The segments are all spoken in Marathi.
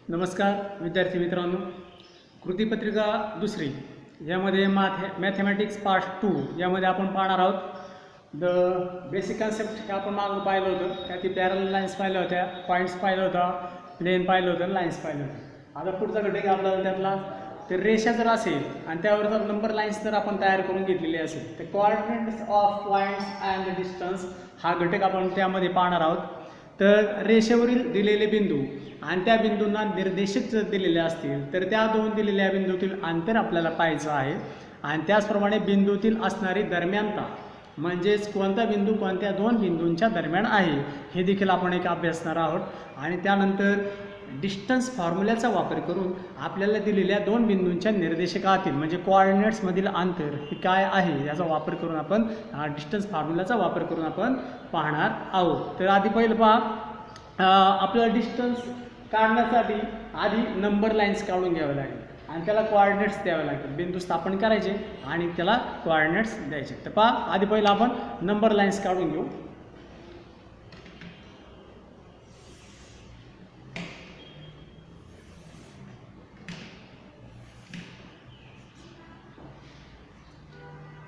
नमस्कार विद्यार्थी मित्रांनो, कृतीपत्रिका दुसरी यामध्ये मॅथमॅटिक्स पार्ट 2 यामध्ये आपण पाहणार आहोत द बेसिक कन्सेप्ट. हे आपण मागून पाहिलं होतं, त्यात पॅरल लाईन्स पाहिल्या होत्या, पॉईंट्स पाहिलं होता, प्लेन पाहिलं होतं, लाईन्स पाहिलं होतं. आता पुढचा घटक आपल्याला त्यातला ते रेषा जर असेल आणि त्यावर जर नंबर लाईन्स जर आपण तयार करून घेतलेली असेल तर coordinates of points and the distance हा घटक आपण त्यामध्ये पाहणार आहोत. तर रेषेवरील दिलेले बिंदू आणि त्या बिंदूंना निर्देशक जर दिलेले असतील तर त्या दोन दिलेल्या बिंदूतील अंतर आपल्याला पाहायचं आहे आणि त्याचप्रमाणे बिंदूतील असणारी दरम्यानता म्हणजेच कोणता बिंदू कोणत्या दोन बिंदूंच्या दरम्यान आहे हे देखील आपण एक अभ्यासणार आहोत. आणि त्यानंतर डिस्टन्स फॉर्म्युल्याचा वापर करून आपल्याला दिलेल्या दोन बिंदूंच्या निर्देशकातील म्हणजे कोऑर्डिनेट्समधील अंतर हे काय आहे याचा वापर करून आपण डिस्टन्स फॉर्म्युल्याचा वापर करून आपण पाहणार आहोत. तर आधी पहिलं पहा, आपल्याला डिस्टन्स काढण्यासाठी आधी नंबर लाईन्स काढून घ्यावे लागेल आणि त्याला कोऑर्डिनेट्स द्यावे लागतील. बिंदू स्थापन करायचे आणि त्याला कोऑर्डिनेट्स द्यायचे. तर पहा, आधी पहिलं आपण नंबर लाईन्स काढून घेऊ.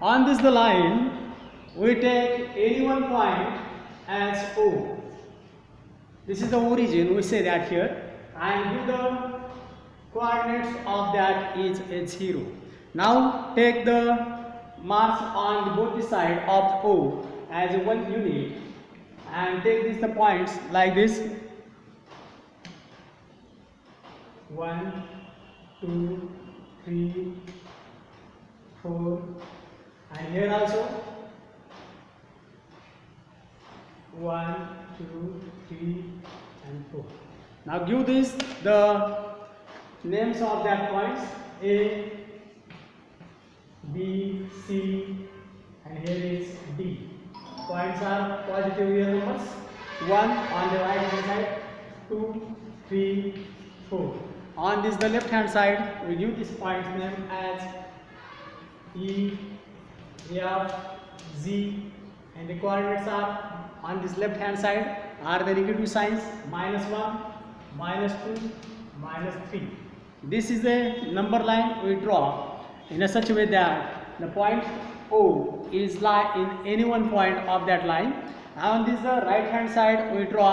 On this the line, we take any one point as O. This is the origin, we say that here, and give the coordinates of that is h0. Now take the marks on both the side of O as one unit and take these the points like this. 1, 2, 3, 4, and here also 1, 2, 3, and 4. Now give this the names of that points A, B, C, and here is D. Points are positive real numbers. 1 on the right hand side, 2, 3, 4. On this the left hand side, we give this point's name as E, F, Z, and the coordinates are on this left hand side are the negative signs -1, -2, -3. This is a number line we draw in a such a way that the point O is lie in any one point of that line. On this the right hand side we draw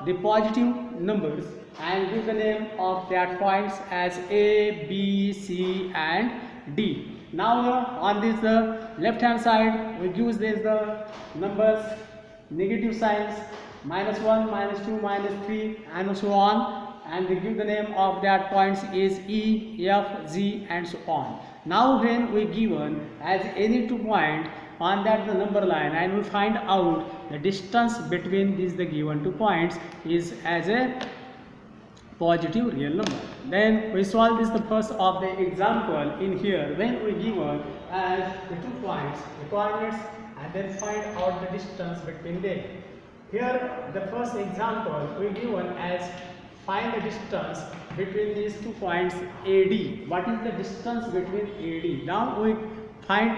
the positive numbers and give the name of that points as A, B, C, and D. Now on this left hand side we give this the numbers negative signs -1, -2, -3, and so on, and we give the name of that points is E, F, Z, and so on. Now when we given as any two point on that the number line and we find out the distance between these the given two points is as a positive real number. Then we solve this the first of the example in here when we given as the 2 points the coordinates and then find out the distance between them. Here the first example we given as find the distance between these 2 points AD. What is the distance between AD? Now we find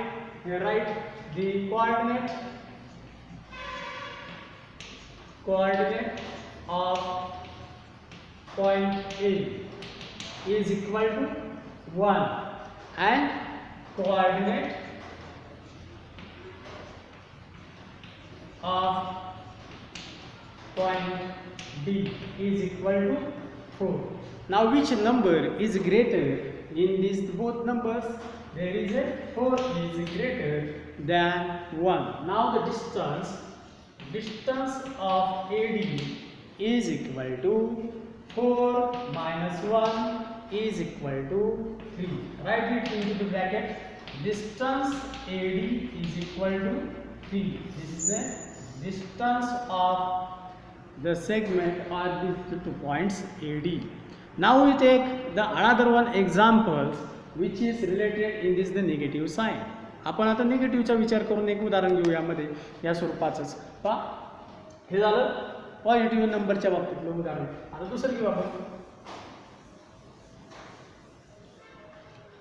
write the coordinate of point A is equal to 1 and coordinate of point B is equal to 4. Now which number is greater in these both numbers? There is a 4 is greater than 1. Now the distance of AD is equal to 4 minus 1 is equal to 3. Write it into the bracket. Distance AD is equal to 3. This is the distance of the segment or these 2 points AD. Now we take the another one example which is related in this the negative sign. आपण आता निगेटिव्हचा विचार करून एक उदाहरण घेऊ यामध्ये या स्वरूपाचंच. पहा, हे झालं पॉझिटिव्ह नंबरच्या बाबतीतलं उदाहरण. आता दुसरं घेऊ आपण.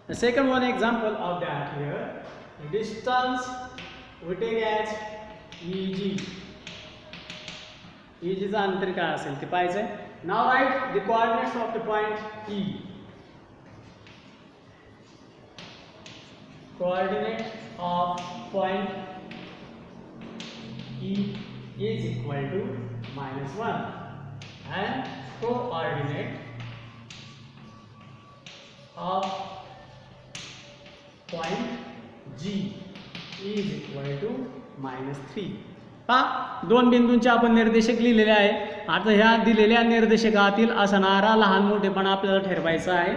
The second one example of that here, distance we take as EG. EG चं अंतर काय असेल ते पाहायचं आहे. Now write the coordinates of the point E. Coordinate of point E is equal to -1 and coordinate of point G is equal to -3. पहा दोन बिंदूंचे आपण निर्देशक लिहिलेले आहे. आता ह्या दिलेल्या निर्देशकातील असणारा लहान मोठेपणा आपल्याला ठरवायचा आहे.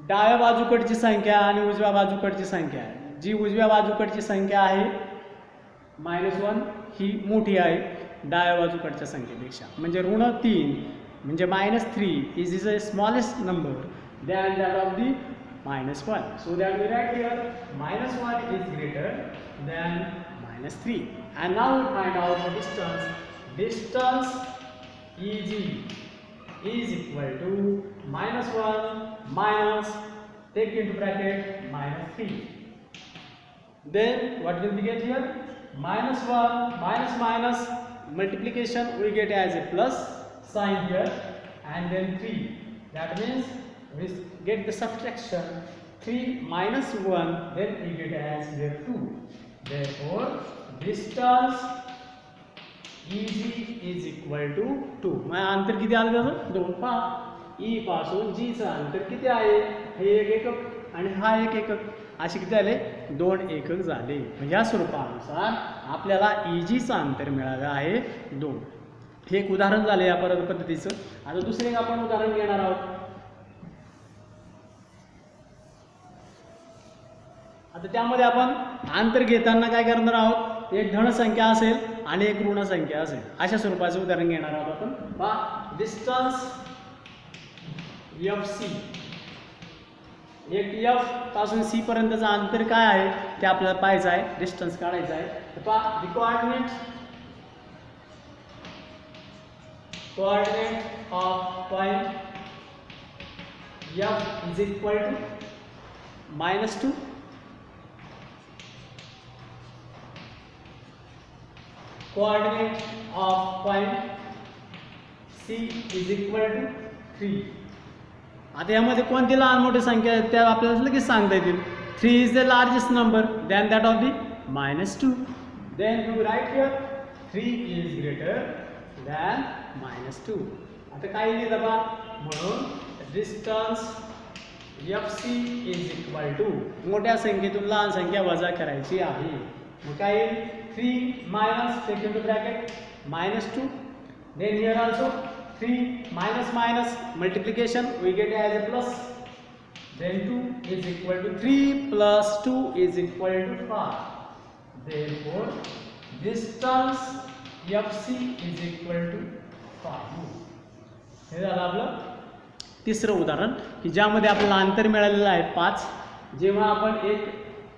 डाव्या बाजूकडची संख्या आणि उजव्या बाजूकडची संख्या आहे. जी उजव्या बाजूकडची संख्या आहे -1 ही मोठी आहे डाव्या बाजूकडच्या संख्येपेक्षा, म्हणजे -3 म्हणजे -3 is a smallest number than that of the -1. So that we write here -1 is greater than -3. And now we find out the distance. Distance EG is equal to -1 minus, take into bracket, -3. Then what will we get here? -1 minus minus multiplication we get as a plus sign here, and then 3. That means we get the subtraction 3 minus 1, then we get as here 2. Therefore distance EG is equal to 2. मग अंतर किती आलं त्याचं? 2. पहा E पासून G चं अंतर किती आहे? हे 1 एकक आणि हा 1 एकक, असे किती आले? 2 एकक झाले. या स्वरूपानुसार आपल्याला EG चं अंतर मिळालं आहे 2. हे एक उदाहरण झाले या पद्धतीचं. आता दुसरे एक आपण उदाहरण घेणार आहोत. आता त्यामध्ये आपण अंतर घेताना काय करणार आहोत? एक धन संख्या असेल आणि एक ऋण संख्या असेल, अशा स्वरूपाचं उदाहरण घेणार आहोत आपण. पहा डिस्टन्स FC, एक F पासून C पर्यंतचं अंतर काय आहे ते आपल्याला पाहायचं आहे, डिस्टन्स काढायचं आहे. तर पहा the coordinate of point F is equal to -2. Coordinate of point C is equal to 3. आता यामध्ये कोणती लहान मोठी संख्या आहेत त्या आपल्याला लगेच सांगता येतील. 3 is the largest number than that of the -2. Then we write here 3 is greater than -2. आता काय लिहिलं बा? म्हणून distance FC is equal to, मोठ्या संख्येतून लहान संख्या वजा करायची आहे. मग काय येईल? 3 minus, take into bracket, -2. Then here also 3 minus minus multiplication we get as a plus. Then 2 is equal to 3 plus 2 is equal to 5. Therefore distance FC is equal to 5. हे झालं आपलं तिसरं उदाहरण की ज्यामध्ये आपल्याला अंतर मिळालेलं आहे 5. जेव्हा आपण एक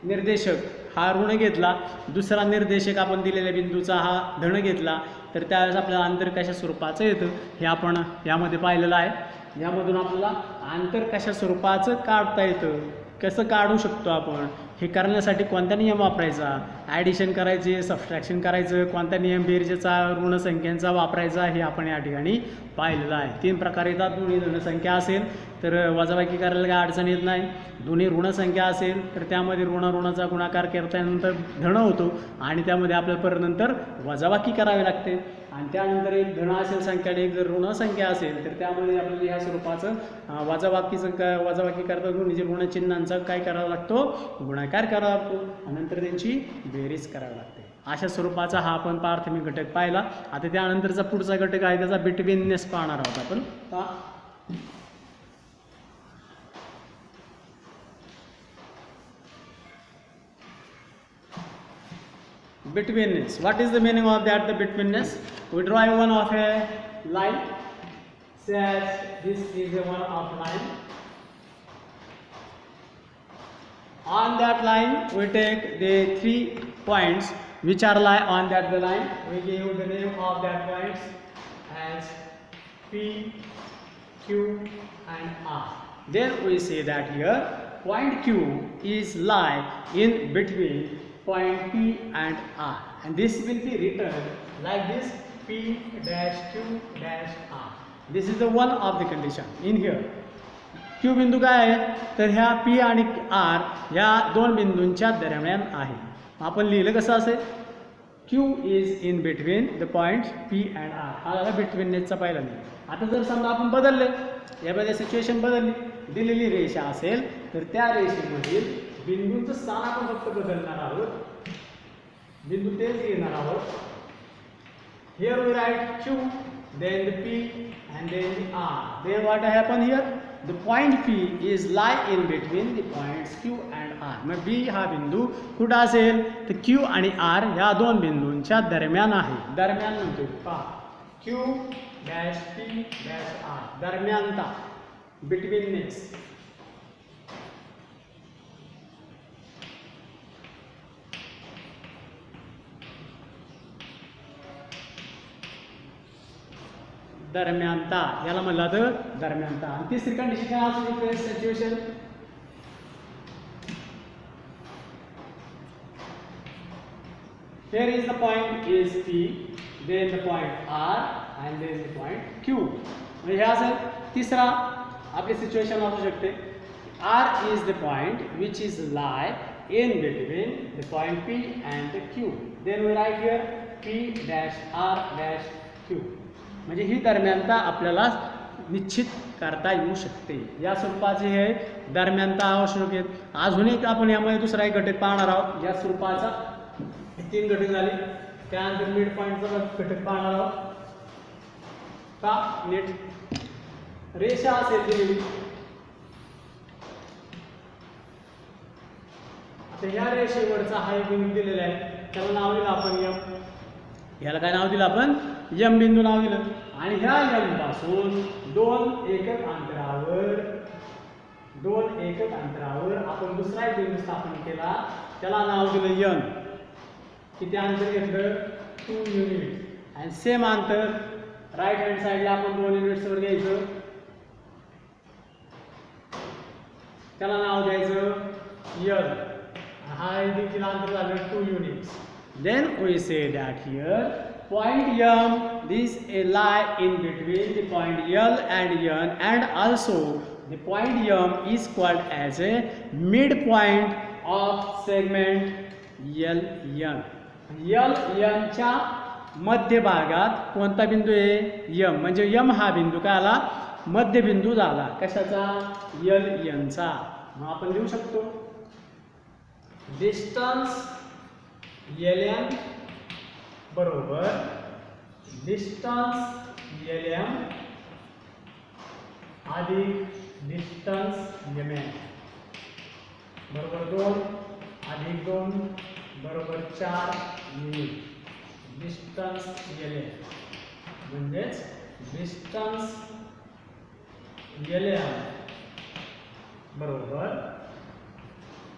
निर्देशक हा ऋण घेतला, दुसरा निर्देशक आपण दिलेल्या बिंदूचा हा धन घेतला, तर त्यावेळेस आपल्याला अंतर कशा स्वरूपाचं येतं हे आपण यामध्ये पाहिलेलं आहे. यामधून आपल्याला अंतर कशा स्वरूपाचं काढता येतं, कसं काढू शकतो आपण, हे करण्यासाठी कोणता नियम वापरायचा, ॲडिशन करायचे, सबस्ट्रॅक्शन करायचं, कोणता नियम बेरजेचा, ऋण संख्यांचा वापरायचा, हे आपण या ठिकाणी पाहिलेलं आहे. 3 प्रकार येतात. दोन्ही ऋणसंख्या असेल तर वजाबाकी करायला काही अडचण येत नाही. दोन्ही ऋणसंख्या असेल तर त्यामध्ये ऋणाचा गुणाकार केल्यानंतर धन होतो आणि त्यामध्ये आपल्याला परत नंतर वजाबाकी करावी लागते. आणि त्यानंतर एक धन असेल संख्या आणि एक जर ऋण संख्या असेल तर त्यामध्ये आपल्याला ह्या स्वरूपाचं वजाबाकी करता दोन्ही ऋणचिन्हांचा काय करावा लागतो? गुणाकार करावा लागतो आणि नंतर त्यांची बेरीज करावी लागते. अशा स्वरूपाचा हा आपण प्राथमिक घटक पाहिला. आता त्यानंतरचा पुढचा घटक आहे त्याचा बिटवीननेस पाहणार आहोत आपण. Betweenness. What is the meaning of that? The betweenness. We draw one of a line. Says this is a one of line. On that line, we take the 3 points which are lie on that the line. We give the name of that points as P, Q, and R. Then we say that here point Q is lie in between point P and R, and this will be written like this. P dash Q dash R. This is the one of the condition in here. Q बिंदू काय आहे तर ह्या P आणि R ह्या दोन बिंदूंच्या दरम्यान आहे. आपण लिहिलं कसं असेल Q is in between the points P and R. हा झाला बिटवीननेसचा पहिला नियम. आता जर समजा आपण बदलले यामध्ये सिच्युएशन बदलली दिलेली रेषा असेल तर त्या रेषेमधील बिंदूंचं स्थान आपण फक्त बदलणार आहोत. बिंदू तेच घेणार आहोत. Here we write Q, then the P, and then the R. Then what happen here? The point P is lie in between the points Q and R. मग B हा बिंदू कुठं असेल तर Q आणि R ह्या दोन बिंदूंच्या दरम्यान आहे. दरम्यान म्हणतो पहा Q dash P dash R दरम्यानता बिटवीननेस. दरम्यानता याला म्हणलं तर दरम्यानता. आणि तिसरी कंडिशन काय असू शकते situation here is the point is P, then the point R and then the point Q. म्हणजे हे असेल तिसरा आपली सिच्युएशन असू शकते R is the point which is lie in between the point P and the Q. Then we write here P dash R dash Q. म्हणजे ही दरम्यानता आपल्याला निश्चित करता येऊ शकते. या स्वरूपाचे हे दरम्यानता आवश्यक आहेत. अजून एक आपण यामध्ये दुसरा एक घटक पाहणार आहोत. या स्वरूपाचा 3 घटक झाले. त्यानंतर मिड पॉईंटचा घटक पाहणार आहोत. का नेट रेषा असेल दिलेली. आता ह्या रेषेवरचा हा एक बिंदू दिलेला आहे त्याला नाव दिलं आपण M. ह्याला काय नाव दिलं आपण M बिंदू नाव दिलं. आणि ह्या M पासून 2 एकक अंतरावर आपण दुसरा एक बिंदू स्थापन केला त्याला नाव दिलं N. किती अंतर घेतलं 2 युनिट. आणि सेम अंतर राईट हँड साईडला आपण 2 युनिट्सवर घ्यायचं त्याला नाव द्यायचं L. हा देखील अंतर झालं 2 units. Then we say that here point M this a lie in between the point L and N, and also the point M is called as a midpoint of segment LN. LN च्या मध्यभागात कोणता बिंदू आहे M. म्हणजे M हा बिंदू काय आला मध्यबिंदू झाला कशाचा LN चा. मग आपण लिहू शकतो डिस्टन्स LN बरोबर डिस्टन्स LM अधिक डिस्टन्स MN बरोबर 2 अधिक 2 बरोबर 4 युनिट. डिस्टन्स LM म्हणजेच डिस्टन्स LM बरोबर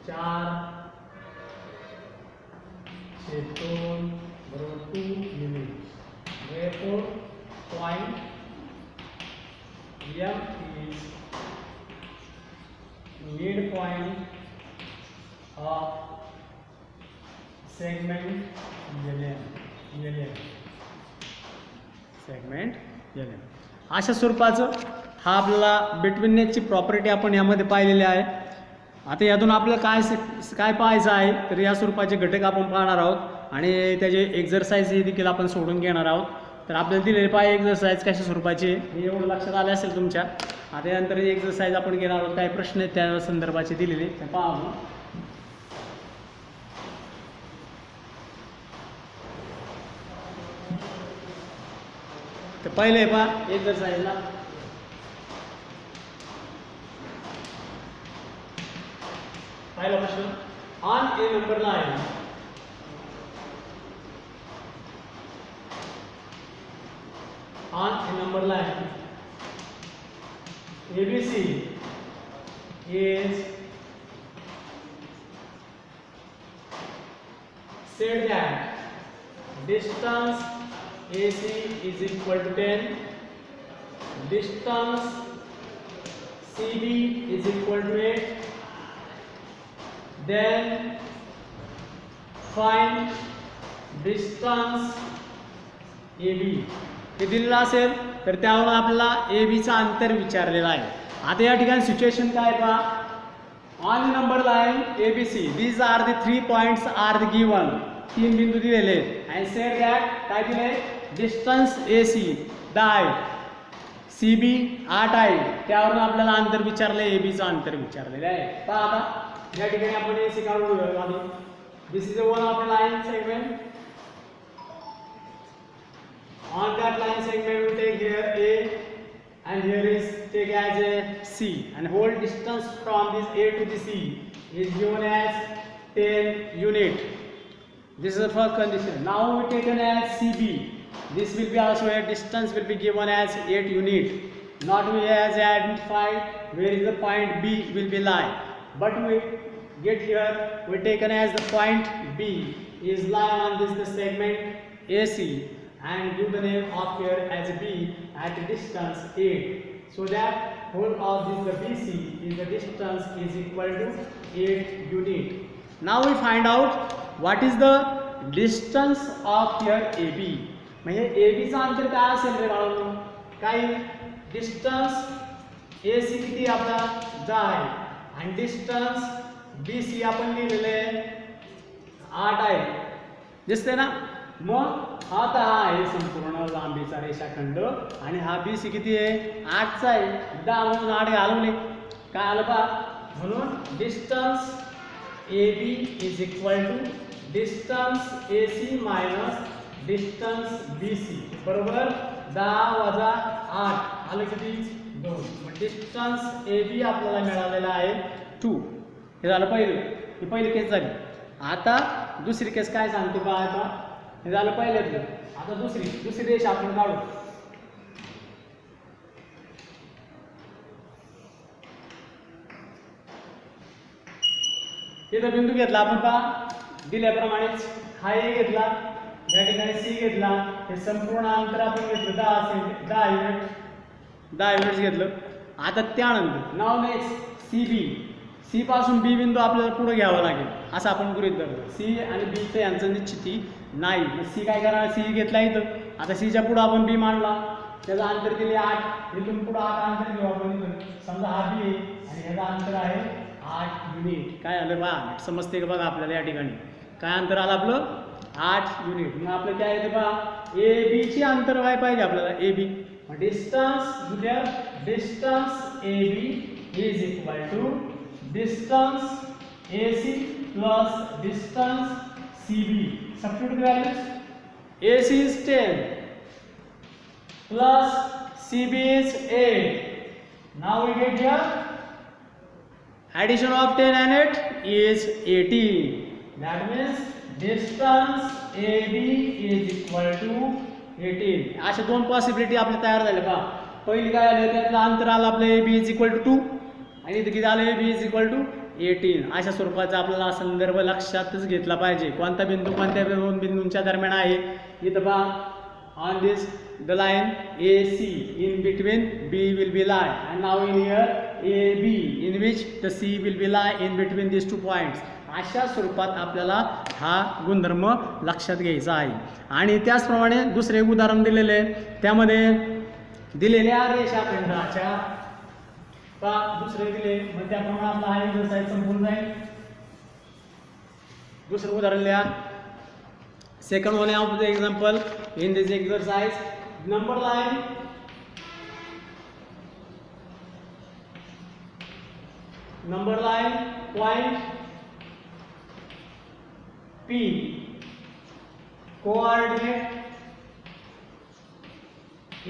4 2 बरोबर 2 unit. Therefore point M is midpoint of segment LM. segment LM. अशा स्वरूपाचं हा आपल्याला बिटवीननेसची प्रॉपर्टी आपण यामध्ये पाहिलेली आहे. आता यातून आपल्याला काय पाहायचं आहे तर या स्वरूपाचे घटक आपण पाहणार आहोत आणि त्याचे एक्झरसाइज हे देखील आपण सोडून घेणार आहोत. तर आपल्याला दिलेले पाय एक्झरसाइज कशा स्वरूपाचे हे एवढं लक्षात आले असेल तुमच्या. आता यानंतर एक्झरसाइज आपण घेणार आहोत. काही प्रश्न आहेत त्या संदर्भाचे दिलेले ते पहा. तर पहिले पहा एक्झरसाइजला पहिला प्रश्न on A number line on a number line ABC is said that distance AC is equal to 10, distance CB is equal to 8, then find distance A B हे दिलेलं असेल तर त्यावरून आपल्याला ए बीचं अंतर विचारलेलं आहे. आता या ठिकाणी सिच्युएशन काय पहा, on number line A B C these are the 3 points are the given, 3 बिंदू दिलेले आहेत. अँड सेड दॅट काय दिले, डिस्टन्स ए सी 10 आहे, सी बी 8 आहे, त्यावरून आपल्याला अंतर विचारलं, ए बीचं अंतर विचारलेलं आहे. पहा आता या ठिकाणी आपण ए सी काढून घेऊया. This is one of the line segment. On that line segment we take here A and here is take as a C, and whole distance from this A to the C is given as 10 unit. This is the first condition. Now we taken as CB. This will be also a distance will be given as 8 unit. Not we has identified where is the point B will be lie, but we get here we taken as the point B is lie on this the segment AC, and give the name of here as B at a distance 8, so that whole of this the BC is the distance is equal to 8 unit. Now we find out what is the distance of here AB. म्हणजे AB चा अंतर काय असेल रे बाळांनो, काय डिस्टन्स AC किती आपला 10 आहे आणि डिस्टन्स BC आपण लिहिलेले 8 आहे, दिसते ना. मग आता हा आहे संपूर्ण लांबीचा रेषाखंड आणि हा बी सी किती आहे 8 चा आहे, 10 म्हणून 8 घालवले, काय आलं पहा. म्हणून distance A B is equal to distance A C minus distance B C बरोबर 10 वजा 8 आलं किती 2. मग डिस्टन्स ए बी आपल्याला मिळालेला आहे 2. हे झालं पहिलं, ही पहिली केस झाली. आता दुसरी केस काय सांगते पहा. आता हे झालं पहिल्यातलं. आता दुसरी रेषा आपण काढू. इथं बिंदू घेतला आपण पहा दिल्याप्रमाणेच, हा ए घेतला, या ठिकाणी सी घेतला, हे संपूर्ण अंतर आपण घेतलं 10 युनिट्स घेतलं. आता त्यानंतर नाव नेक्स्ट सी बी, सी पासून बी बिंदू आपल्याला पुढे घ्यावा लागेल असं आपण गृहीत धरतो. सी आणि बीचं यांचं निश्चिती नाही. मग सी काय करणार, सी घेतला इथं. आता सीच्या पुढं आपण बी मांडला, त्याचं अंतर दिले 8, इथून पुढं 8 अंतर घेऊ आपण इथून. समजा हा बी आहे आणि ह्याचं अंतर आहे 8 युनिट. काय आलं बा, समजते का बघा आपल्याला. या ठिकाणी काय अंतर आलं आपलं 8 युनिट. मग आपलं काय येते बा, ए बीची अंतर काय पाहिजे आपल्याला, A B. Distance A B is equal to distance AC plus distance CB. Substitute the values. AC is 10 plus CB is 8. Now we get here addition of 10 and 8 is 18. That means distance AB is equal to 18. अशा दोन पॉसिबिलिटी आपल्या तयार झाल्या पहा. पहिली काय आलं, त्यातलं अंतर आलं आपलं AB is equal to 2 आणि इथे किती आलं, AB is equal to 18. अशा स्वरूपाचा आपल्याला संदर्भ लक्षातच घेतला पाहिजे. कोणता बिंदू कोणत्या दोन बिंदूंच्या दरम्यान आहे. इथं पहा on this the line AC in between B will be lie, and now in here AB in which the C will be lie in between these 2 points. अशा स्वरूपात आपल्याला हा गुणधर्म लक्षात घ्यायचा आहे. आणि त्याचप्रमाणे दुसरे उदाहरण दिलेले आहे, त्यामध्ये दिलेल्या रेषाखंडाच्या दुसरे दिले, मग त्याप्रमाणे आपला हा एक्सरसाइज संपून जाईल. दुसरं उदाहरण लिहा. Second one of the example in this exercise, number line point P, coordinate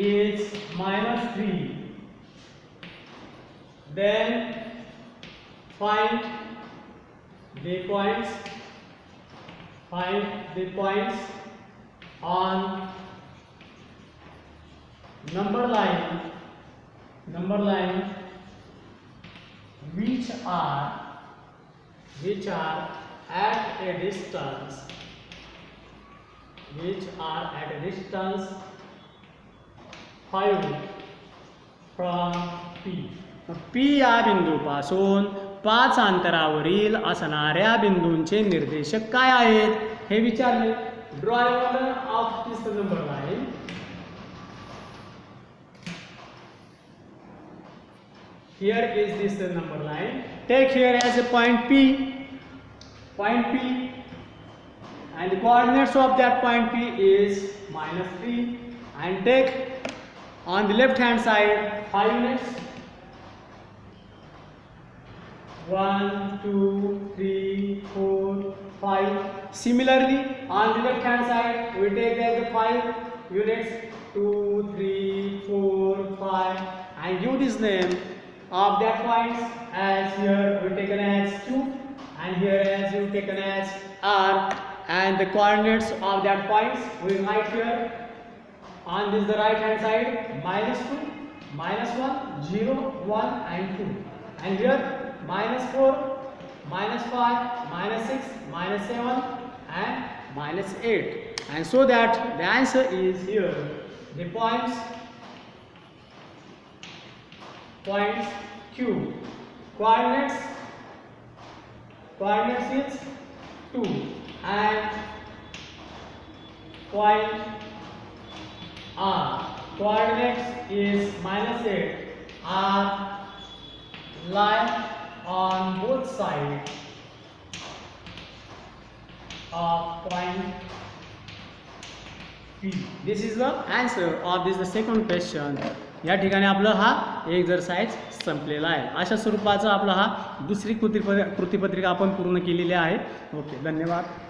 is -3. Then find the points on number line which are at a distance 5 from P. P या बिंदूपासून 5 अंतरावरील असणाऱ्या बिंदूंचे निर्देशक काय आहेत हे विचारले. draw a corner of this number line. Here is this number line. Take here as a point P, and the coordinates of that point P is -3, and take on the left hand side 5 units. 1, 2, 3, 4, 5. Similarly, on the left hand side, we take there the 5 units, 2, 3, 4, 5, and give this name of that points as here we taken as Q, and here as you taken as R, and the coordinates of that points we write here on this the right hand side -2, -1, 0, 1, and 2, and here -4, -5, -6, -7, and -8, and so that the answer is here the points Q, coordinates is 2, and point R, coordinates is -8, are lie on both sides of point P. This is the answer of this the second question. या ठिकाणी आपलं हा एक्झरसाइज संपलेला आहे. अशा स्वरूपाचा आपला हा दुसरी कृतीपत्रिका आपण पूर्ण केलेली आहे. ओके, धन्यवाद.